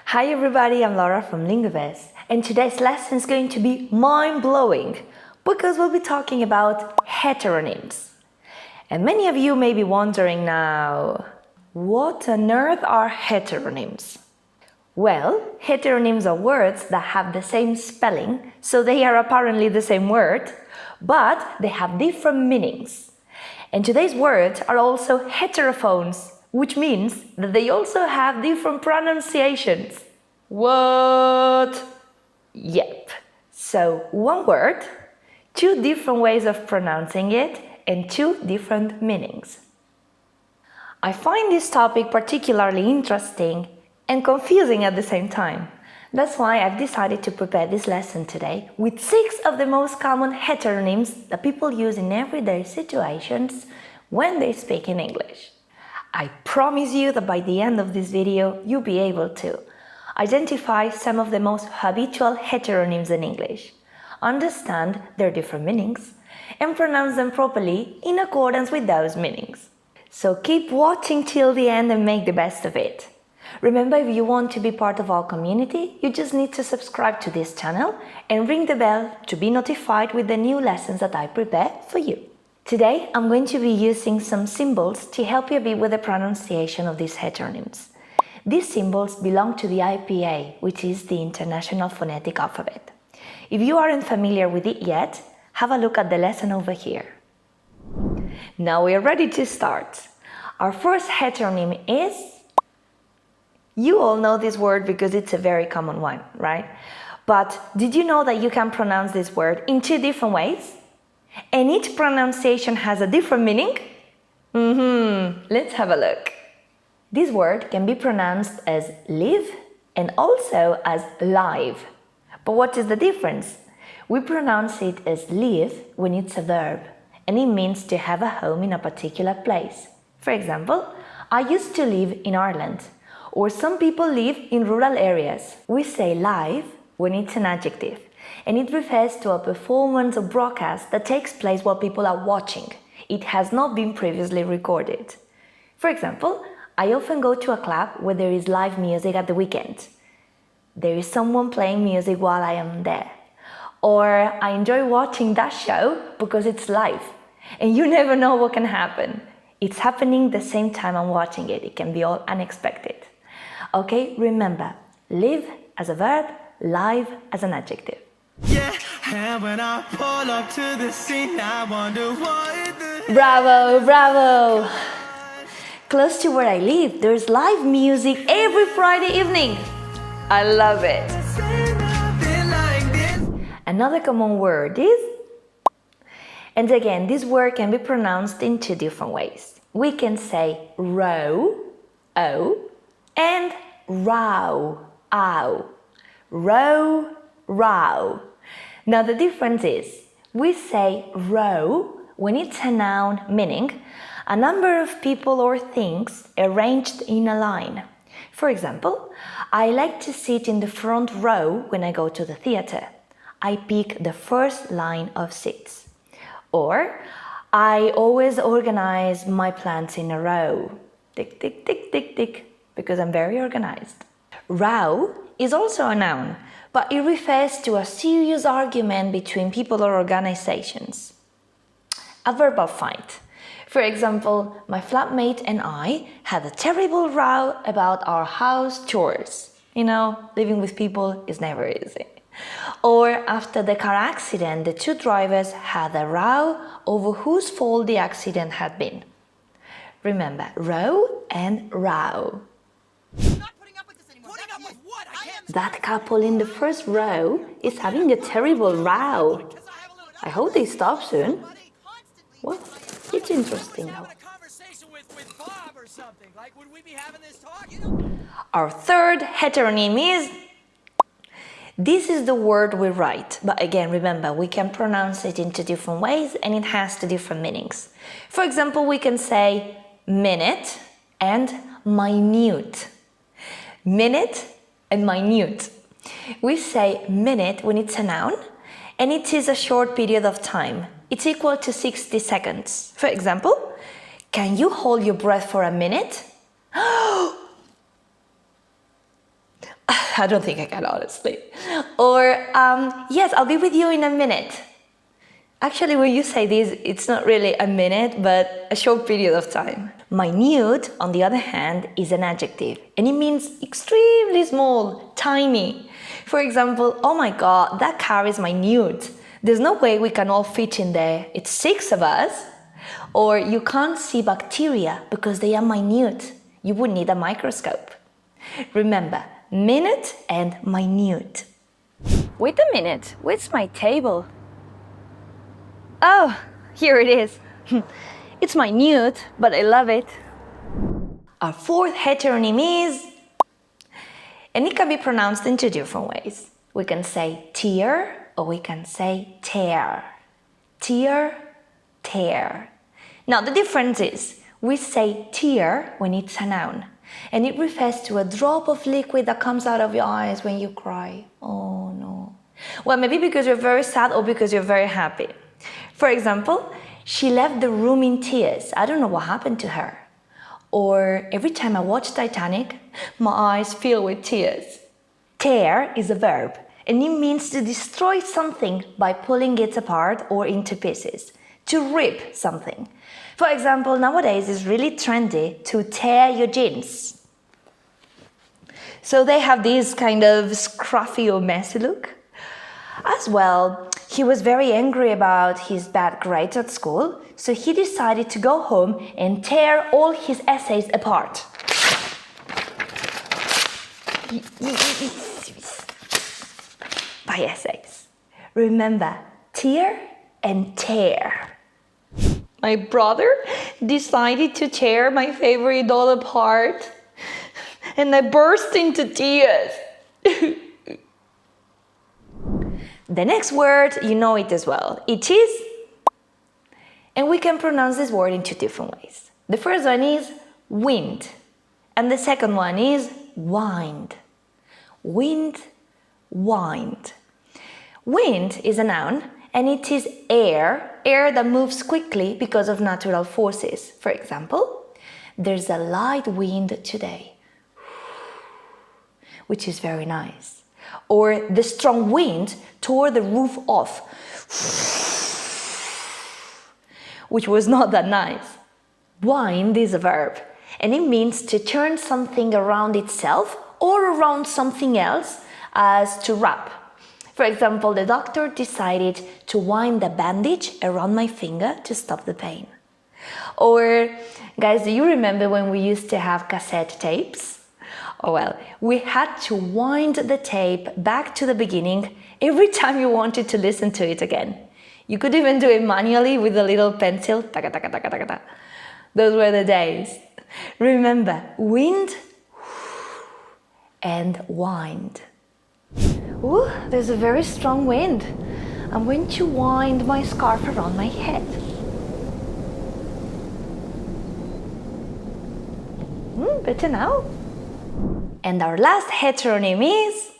Hi everybody, I'm Laura from Linguivers, and today's lesson is going to be mind-blowing because we'll be talking about heteronyms. And many of you may be wondering now, what on earth are heteronyms? Well, heteronyms are words that have the same spelling, so they are apparently the same word, but they have different meanings. And today's words are also heterophones, which means that they also have different pronunciations. What? Yep. So one word, two different ways of pronouncing it, and two different meanings. I find this topic particularly interesting and confusing at the same time. That's why I've decided to prepare this lesson today with 6 of the most common heteronyms that people use in everyday situations when they speak in English. I promise you that by the end of this video, you'll be able to identify some of the most habitual heteronyms in English, understand their different meanings, and pronounce them properly in accordance with those meanings. So keep watching till the end and make the best of it. Remember, if you want to be part of our community, you just need to subscribe to this channel and ring the bell to be notified with the new lessons that I prepare for you. Today, I'm going to be using some symbols to help you a bit with the pronunciation of these heteronyms. These symbols belong to the IPA, which is the International Phonetic Alphabet. If you aren't familiar with it yet, have a look at the lesson over here. Now we are ready to start. Our first heteronym is... You all know this word because it's a very common one, right? But did you know that you can pronounce this word in 2 different ways? And each pronunciation has a different meaning? Let's have a look. This word can be pronounced as live and also as live. But what is the difference? We pronounce it as live when it's a verb, and it means to have a home in a particular place. For example, I used to live in Ireland. Or some people live in rural areas. We say live when it's an adjective, and it refers to a performance or broadcast that takes place while people are watching. It has not been previously recorded. For example, I often go to a club where there is live music at the weekend. There is someone playing music while I am there. Or I enjoy watching that show because it's live, and you never know what can happen. It's happening the same time I'm watching it. It can be all unexpected. Okay, remember, live as a verb, live as an adjective. Yeah, and when I pull up to the scene, I wonder what Bravo, bravo! Close to where I live, there's live music every Friday evening. I love it. Another common word is... And again, this word can be pronounced in 2 different ways. We can say row, O, and row, ow. Row, row. Now the difference is, we say row when it's a noun meaning a number of people or things arranged in a line. For example, I like to sit in the front row when I go to the theater. I pick the first line of seats. Or, I always organize my plants in a row. Tick, tick, tick, tick, tick. Because I'm very organized. Row is also a noun, but it refers to a serious argument between people or organizations. A verbal fight. For example, my flatmate and I had a terrible row about our house chores. You know, living with people is never easy. Or after the car accident, the 2 drivers had a row over whose fault the accident had been. Remember, row and row. That couple in the first row is having a terrible row. I hope they stop soon. What? It's interesting though. Our third heteronym is... This is the word we write, but again, remember, we can pronounce it in 2 different ways and it has 2 different meanings. For example, we can say minute and minute. Minute and minute. We say minute when it's a noun and it is a short period of time. It's equal to 60 seconds. For example, can you hold your breath for a minute? I don't think I can, honestly. Or, yes, I'll be with you in a minute. Actually, when you say this, it's not really a minute, but a short period of time. Minute, on the other hand, is an adjective, and it means extremely small, tiny. For example, oh my God, that car is minute. There's no way we can all fit in there. It's 6 of us. Or you can't see bacteria because they are minute. You would need a microscope. Remember, minute and minute. Wait a minute, where's my table? Oh, here it is. It's minute, but I love it. Our fourth heteronym is, and it can be pronounced in 2 different ways. We can say tear or we can say tear. Tear, tear. Now the difference is, we say tear when it's a noun, and it refers to a drop of liquid that comes out of your eyes when you cry. Oh no. Well, maybe because you're very sad or because you're very happy. For example, she left the room in tears. I don't know what happened to her. Or every time I watch Titanic, my eyes fill with tears. Tear is a verb, and it means to destroy something by pulling it apart or into pieces. To rip something. For example, nowadays it's really trendy to tear your jeans. So they have this kind of scruffy or messy look. As well, he was very angry about his bad grades at school, so he decided to go home and tear all his essays apart. By essays. Remember, tear and tear. My brother decided to tear my favorite doll apart, and I burst into tears. The next word, you know it as well. It is, and we can pronounce this word in 2 different ways. The first one is wind, and the second one is wind. Wind, wind. Wind is a noun, and it is air that moves quickly because of natural forces. For example, there's a light wind today, which is very nice. Or the strong wind tore the roof off, which was not that nice. Wind is a verb, and it means to turn something around itself or around something else, as to wrap. For example, the doctor decided to wind the bandage around my finger to stop the pain. Or, guys, do you remember when we used to have cassette tapes? Oh well, we had to wind the tape back to the beginning every time you wanted to listen to it again. You could even do it manually with a little pencil. Taka, taka, taka, taka, taka. Those were the days. Remember, wind and wind. Ooh, there's a very strong wind. I'm going to wind my scarf around my head. Better now. And our last heteronym is...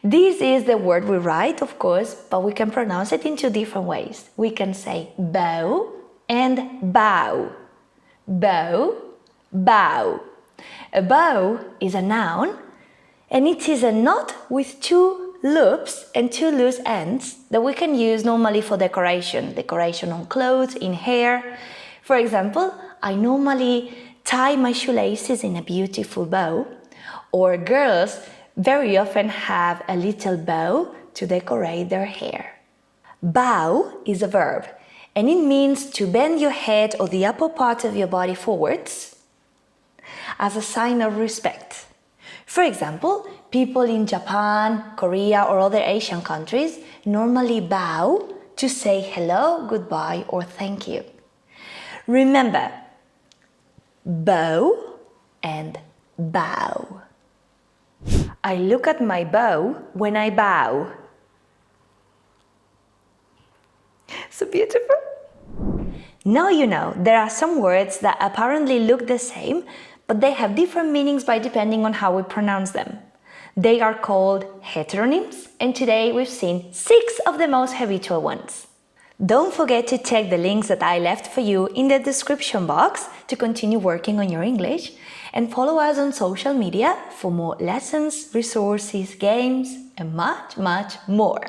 This is the word we write, of course, but we can pronounce it in 2 different ways. We can say bow and bow. Bow, bow. A bow is a noun, and it is a knot with 2 loops and 2 loose ends that we can use normally for decoration. Decoration on clothes, in hair. For example, I normally tie my shoelaces in a beautiful bow, or girls very often have a little bow to decorate their hair. Bow is a verb, and it means to bend your head or the upper part of your body forwards as a sign of respect. For example, people in Japan, Korea, or other Asian countries normally bow to say hello, goodbye, or thank you. Remember, bow and bow. I look at my bow when I bow. So beautiful. Now you know there are some words that apparently look the same, but they have different meanings depending on how we pronounce them. They are called heteronyms, and today we've seen 6 of the most habitual ones. Don't forget to check the links that I left for you in the description box to continue working on your English. And follow us on social media for more lessons, resources, games, and much, much more.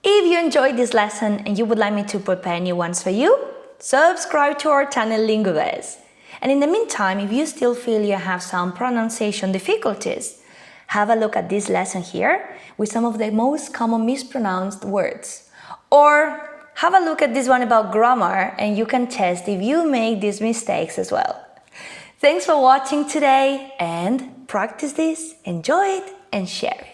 If you enjoyed this lesson and you would like me to prepare new ones for you, subscribe to our channel Linguivers. And in the meantime, if you still feel you have some pronunciation difficulties, have a look at this lesson here with some of the most common mispronounced words. Or have a look at this one about grammar and you can test if you make these mistakes as well. Thanks for watching today and practice this, enjoy it and share it.